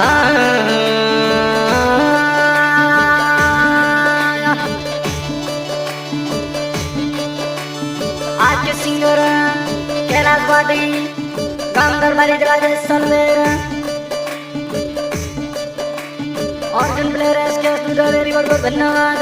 आज के सिंगर कैलाश पाटिल काम दरबारी Rajesh Salver organ player SK studio very बहुत धन्यवाद।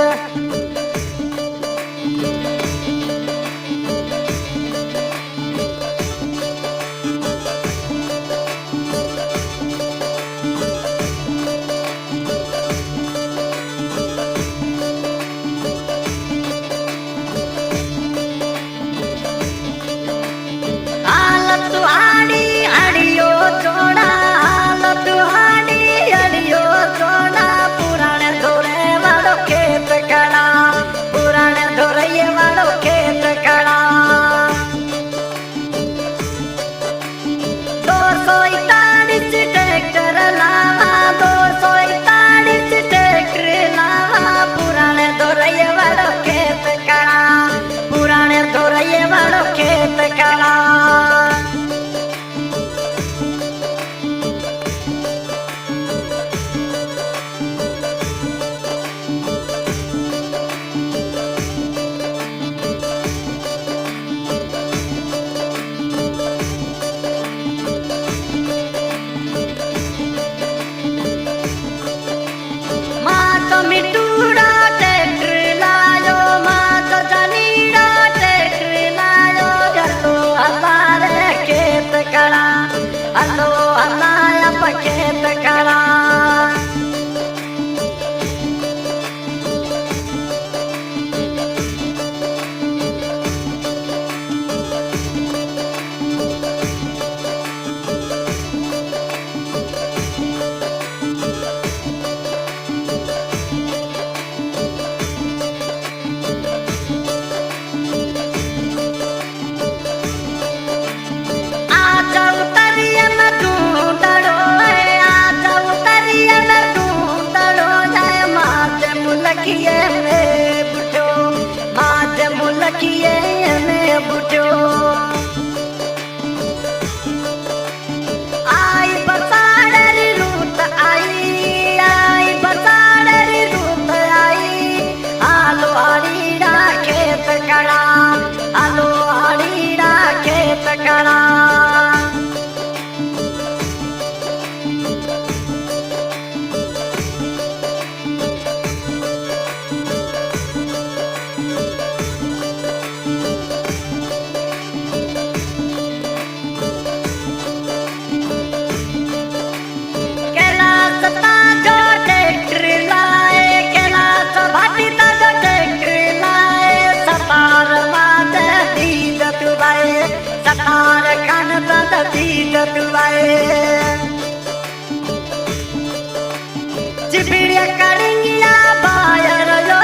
चिपड़िया कड़िंगिया बायर लो,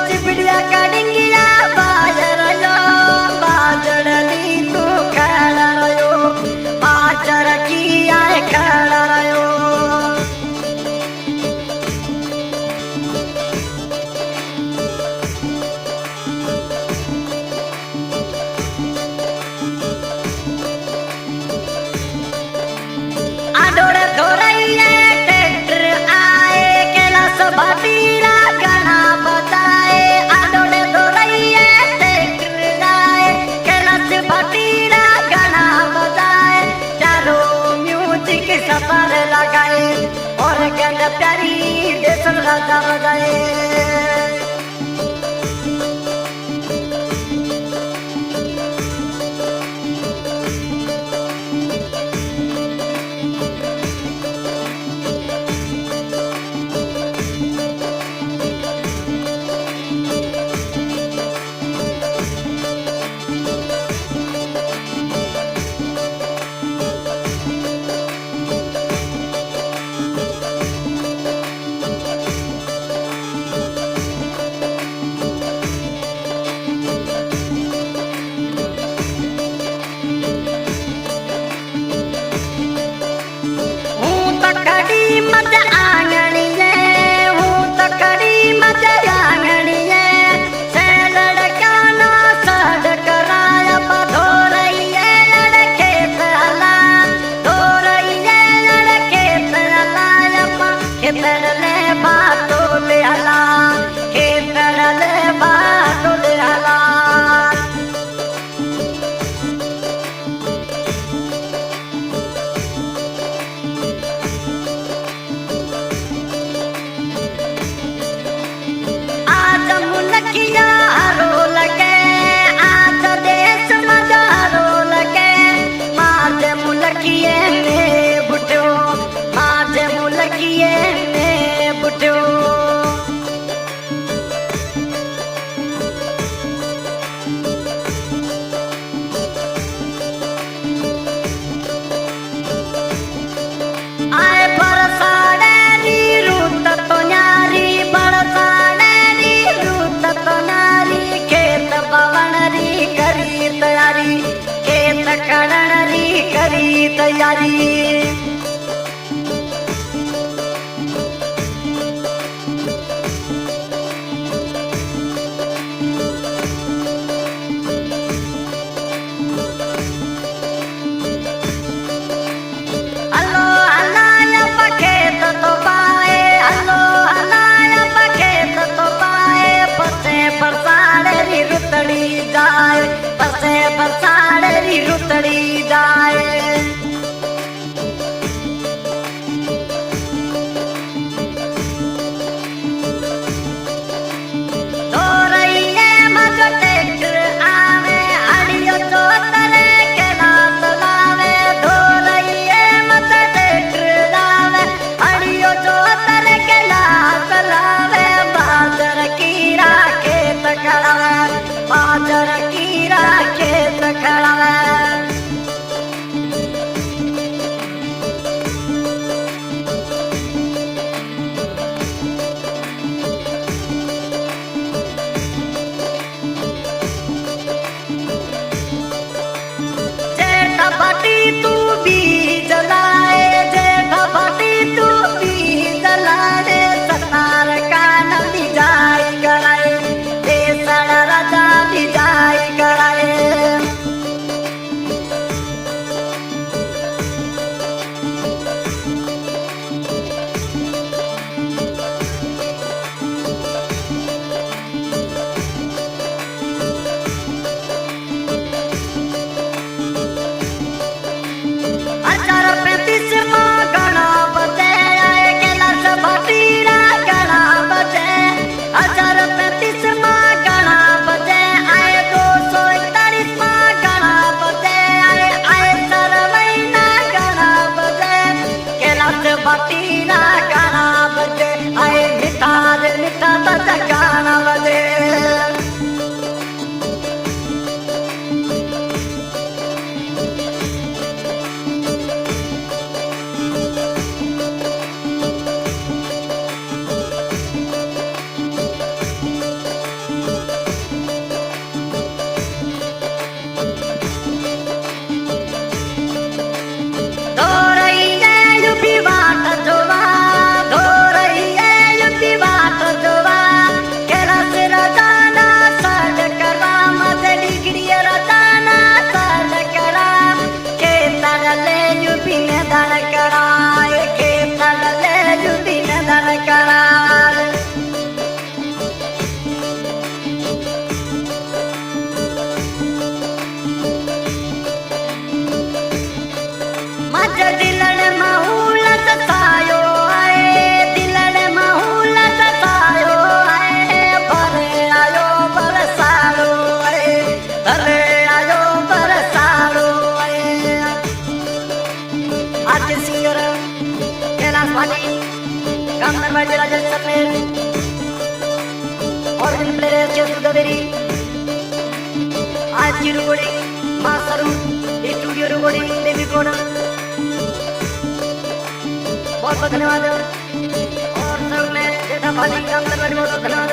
चिपड़िया कड़िंगिया बायर लो, बाजरली तू खड़ा रहो, बाजर की आए खड़ा रहो। आडोड़े धोरैया और क्या प्यारी देसन राजा बजाए। बाटोले हला खेतड़ले बाटोले हला आज मुलकिया रो लगे आज देश मजारो लगे माज मुलकिए में बुटो माज मुलकिए में बुटो आए बरसाड़े नी रूत तो न्यारी बरसाड़े नी रूत तो न्यारी खेत बवन री करी तैयारी खेत कड़न री करी तैयारी हलो हलाया पखेत तो पाए हलो हलाया पखेत तो पाए पसे बरसाड़े री रुतड़ी जाए पसे बरसाड़े री रुतड़ी जाए धोरइये मज ट्रैक्टर आवे अड़ियो चोतरे के नात लावे धोरइये मज ट्रैक्टर आवे अड़ियो चोतरे के नात लावे बाजर कीरा खेत खड़ावे बाजर कीरा खेत खड़ावे जेठ भटी तू बीज लाए जेठ भटी तू बीज लाए सतार का नदी जाई कराए बेसड़ राजा भी जाई कराए हजार 35 माँ गणा बजे आए कैलाश भटीरा गणा बजे हजार 35 माँ गणा बजे आए 241 माँ गणा बजे आए आए सरवैना गणा बजे कैलाश भटीरा गणा बजे आए मिठार मिठा तज गणा बजे धोरइये युपी बाट जोवा धोरइये युपी बाट जोवा कैलाश रजाना सड करा मज डिग्री रजाना सड करा खेतर ले युपी में धन करा खेतर ले युपी में धन करा मज दिलण महूल सतायो आए दिलण महूल सतायो आए भरे आयो बरसाड़ो आए भरे आयो बरसाड़ो आए आज सिंगर कैलाश भाटी गामनर जिला जैसलमेर और प्लेयर चेतुदेरी आज की रिकॉर्डिंग मास्टर स्टूडियो रिकॉर्डिंग देवीगौड़ बहुत बहुत धन्यवाद और सब में जेठा भाटी गामनर बहुत धन्यवाद।